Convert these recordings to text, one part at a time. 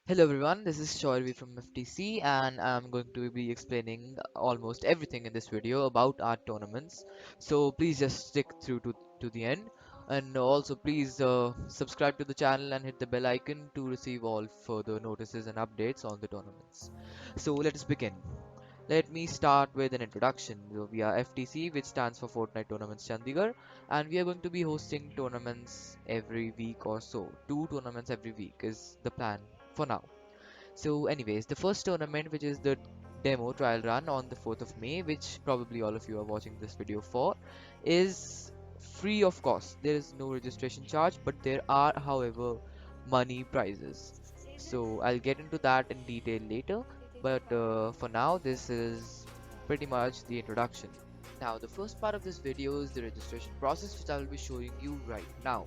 Hello everyone, this is Shoirvi from FTC and I'm going to be explaining almost everything in this video about our tournaments. So please just stick through to the end and also please subscribe to the channel and hit the bell icon to receive all further notices and updates on the tournaments. So let us begin. Let me start with an introduction. So we are FTC, which stands for Fortnite Tournaments Chandigarh, and we are going to be hosting tournaments every week or so. Two tournaments every week is the plan for now. So, anyways, the first tournament, which is the demo trial run on the 4th of May, which probably all of you are watching this video for, is free of cost. There is no registration charge, but there are, however, money prizes. So, I'll get into that in detail later, but for now, this is pretty much the introduction. Now, the first part of this video is the registration process, which I will be showing you right now.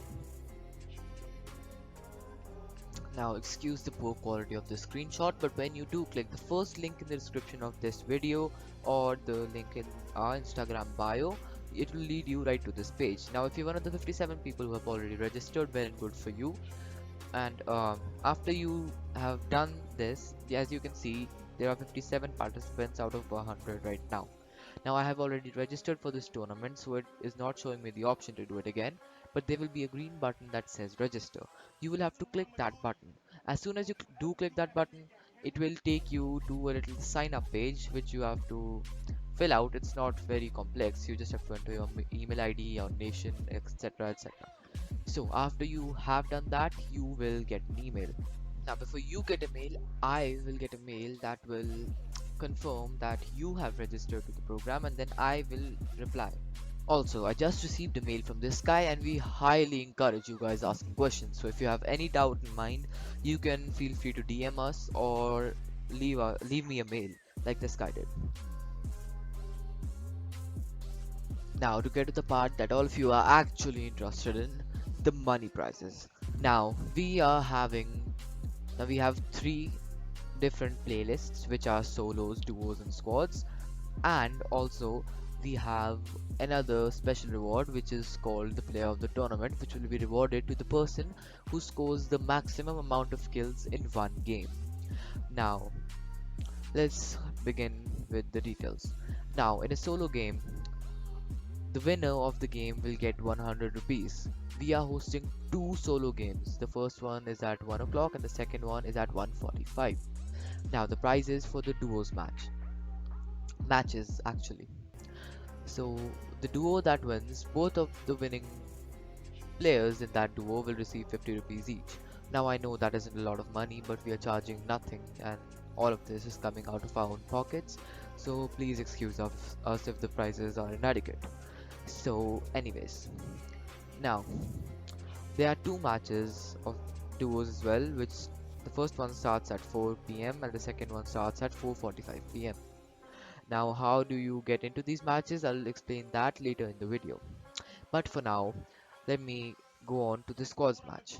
Now excuse the poor quality of the screenshot, but when you do click the first link in the description of this video or the link in our Instagram bio, it will lead you right to this page. Now if you're one of the 57 people who have already registered, well and good for you. And after you have done this, as you can see, there are 57 participants out of 100 right now. Now I have already registered for this tournament, so it is not showing me the option to do it again, but there will be a green button that says register. You will have to click that button. As soon as you do click that button, it will take you to a little sign up page which you have to fill out. It's not very complex. You just have to enter your email ID, your nation, etc. etc. So after you have done that, you will get an email. Now before you get a mail, I will get a mail that will confirm that you have registered to the program, and then I will reply. Also, I just received a mail from this guy and we highly encourage you guys asking questions. So if you have any doubt in mind, you can feel free to DM us or leave me a mail like this guy did. Now to get to the part that all of you are actually interested in, the money prizes. Now we have three different playlists which are solos, duos and squads, and also we have another special reward which is called the player of the tournament, which will be rewarded to the person who scores the maximum amount of kills in one game. Now let's begin with the details. Now in a solo game, the winner of the game will get 100 rupees. We are hosting two solo games. The first one is at 1 o'clock and the second one is at 1:45. Now the prizes for the duos matches actually. So the duo that wins, both of the winning players in that duo will receive 50 rupees each. Now I know that isn't a lot of money, but we are charging nothing and all of this is coming out of our own pockets. So please excuse us if the prices are inadequate. So anyways, now there are two matches of duos as well, which the first one starts at 4 p.m. and the second one starts at 4:45 p.m. Now how do you get into these matches? I'll explain that later in the video. But for now, let me go on to the squads match.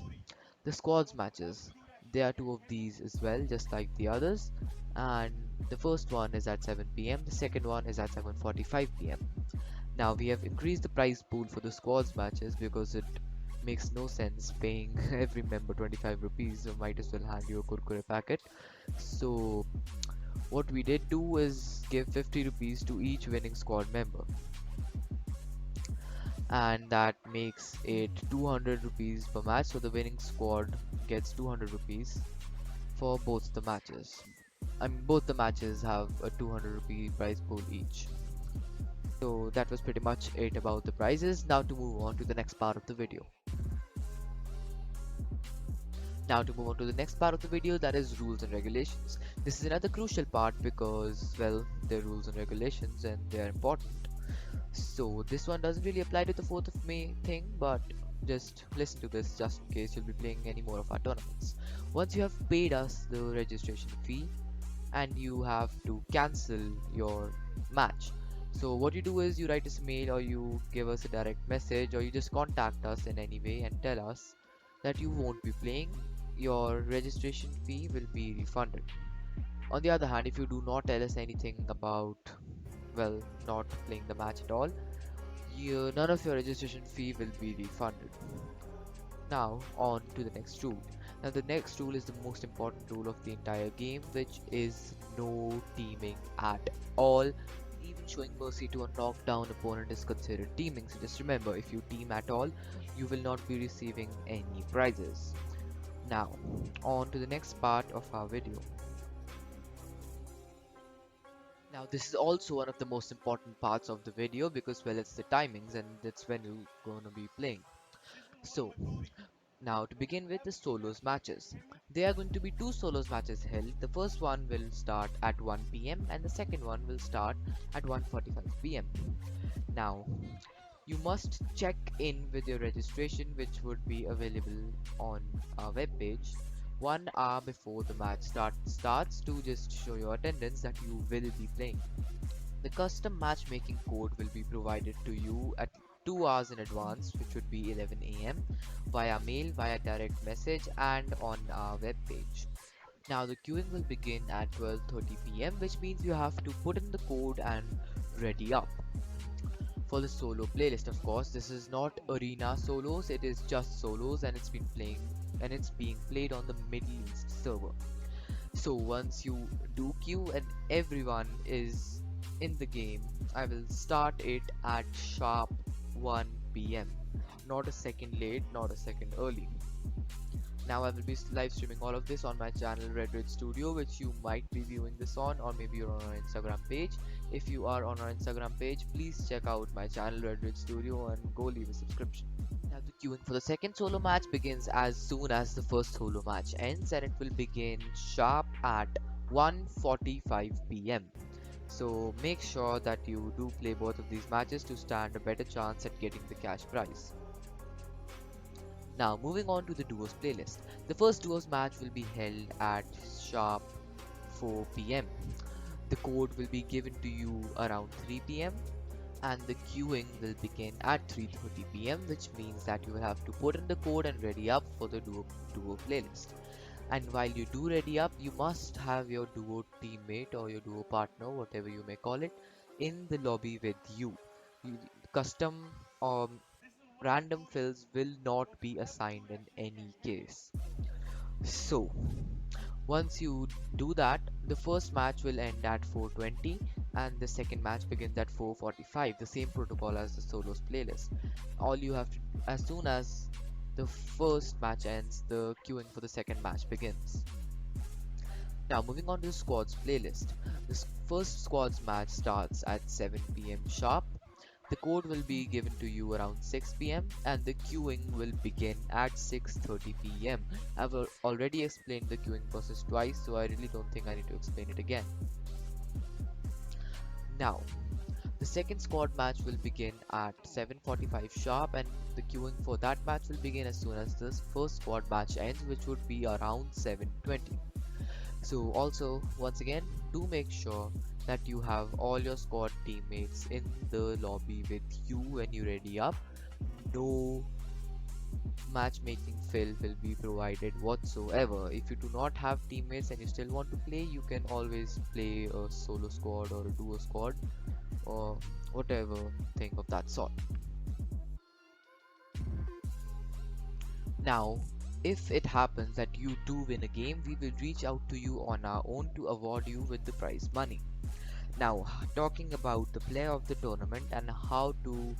The squads matches, there are two of these as well, just like the others. And the first one is at 7 p.m. The second one is at 7:45 p.m. Now we have increased the prize pool for the squads matches because it makes no sense paying every member 25 rupees. So might as well hand you a kurkure packet. So what we did do is give 50 rupees to each winning squad member, and that makes it 200 rupees per match. So the winning squad gets 200 rupees for both the matches. I mean, both the matches have a 200 rupee prize pool each. So that was pretty much it about the prizes. Now to move on to the next part of the video. Now to move on to the next part of the video, that is rules and regulations. This is another crucial part because, well, they're rules and regulations and they are important. So this one doesn't really apply to the 4th of May thing, but just listen to this just in case you'll be playing any more of our tournaments. Once you have paid us the registration fee and you have to cancel your match. So what you do is you write us a mail or you give us a direct message or you just contact us in any way and tell us that you won't be playing. Your registration fee will be refunded. On the other hand, if you do not tell us anything about, well, not playing the match at all, none of your registration fee will be refunded. Now on to the next rule. Now the next rule is the most important rule of the entire game, which is no teaming at all. Even showing mercy to a knockdown opponent is considered teaming, so just remember, if you team at all, you will not be receiving any prizes. Now, on to the next part of our video. Now this is also one of the most important parts of the video because well it's the timings and that's when you're gonna be playing. So now to begin with the solos matches. There are going to be two solos matches held. The first one will start at 1 p.m. and the second one will start at 1:45 p.m. Now you must check in with your registration which would be available on our webpage 1 hour before the match starts to just show your attendance that you will be playing. The custom matchmaking code will be provided to you at 2 hours in advance, which would be 11 a.m., via mail, via direct message, and on our webpage. Now, the queuing will begin at 12:30 p.m., which means you have to put in the code and ready up. For the solo playlist, of course, this is not arena solos, it is just solos, and it's being played on the Middle East server. So once you do queue and everyone is in the game, I will start it at sharp 1 p.m. Not a second late, not a second early. Now I will be live streaming all of this on my channel Red Red Studio, which you might be viewing this on, or maybe you're on our Instagram page. If you are on our Instagram page, please check out my channel Red Red Studio and go leave a subscription. Now the queuing for the second solo match begins as soon as the first solo match ends, and it will begin sharp at 1:45 p.m. So make sure that you do play both of these matches to stand a better chance at getting the cash prize. Now moving on to the duos playlist. The first duos match will be held at sharp 4 p.m. The code will be given to you around 3 p.m. and the queuing will begin at 3:30 p.m., which means that you will have to put in the code and ready up for the duo playlist. And while you do ready up, you must have your duo teammate or your duo partner, whatever you may call it, in the lobby with you. You custom random fills will not be assigned in any case. So once you do that, the first match will end at 4:20 and the second match begins at 4:45, the same protocol as the solos playlist. All you have to, as soon as the first match ends, the queuing for the second match begins. Now moving on to the squads playlist. The first squads match starts at 7 p.m. sharp. The code will be given to you around 6 p.m. and the queuing will begin at 6:30 p.m. I've already explained the queuing process twice, so I really don't think I need to explain it again. Now, the second squad match will begin at 7:45 sharp and the queuing for that match will begin as soon as the first squad match ends, which would be around 7:20. So also, once again, do make sure that you have all your squad teammates in the lobby with you when you ready up. No matchmaking fill will be provided whatsoever. If you do not have teammates and you still want to play, you can always play a solo squad or a duo squad or whatever thing of that sort. Now, if it happens that you do win a game, we will reach out to you on our own to award you with the prize money. Now, talking about the player of the tournament and how to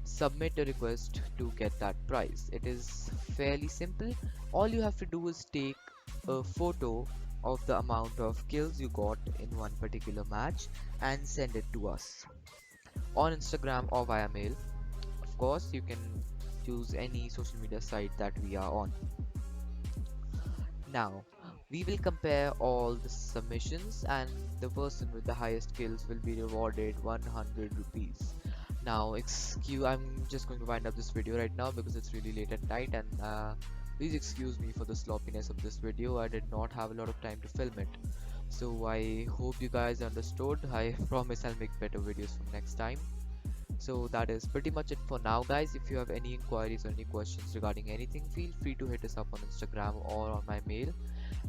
submit a request to get that prize. It is fairly simple. All you have to do is take a photo of the amount of kills you got in one particular match and send it to us on Instagram or via mail. Of course, you can choose any social media site that we are on. Now, we will compare all the submissions and the person with the highest kills will be rewarded 100 rupees. Now, I'm just going to wind up this video right now because it's really late at night and please excuse me for the sloppiness of this video. I did not have a lot of time to film it. So I hope you guys understood. I promise I'll make better videos from next time. So that is pretty much it for now guys. If you have any inquiries or any questions regarding anything, feel free to hit us up on Instagram or on my mail.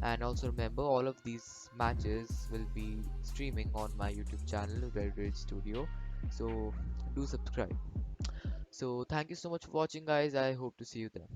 And also remember, all of these matches will be streaming on my YouTube channel Red Red Studio, so do subscribe. So thank you so much for watching guys. I hope to see you there.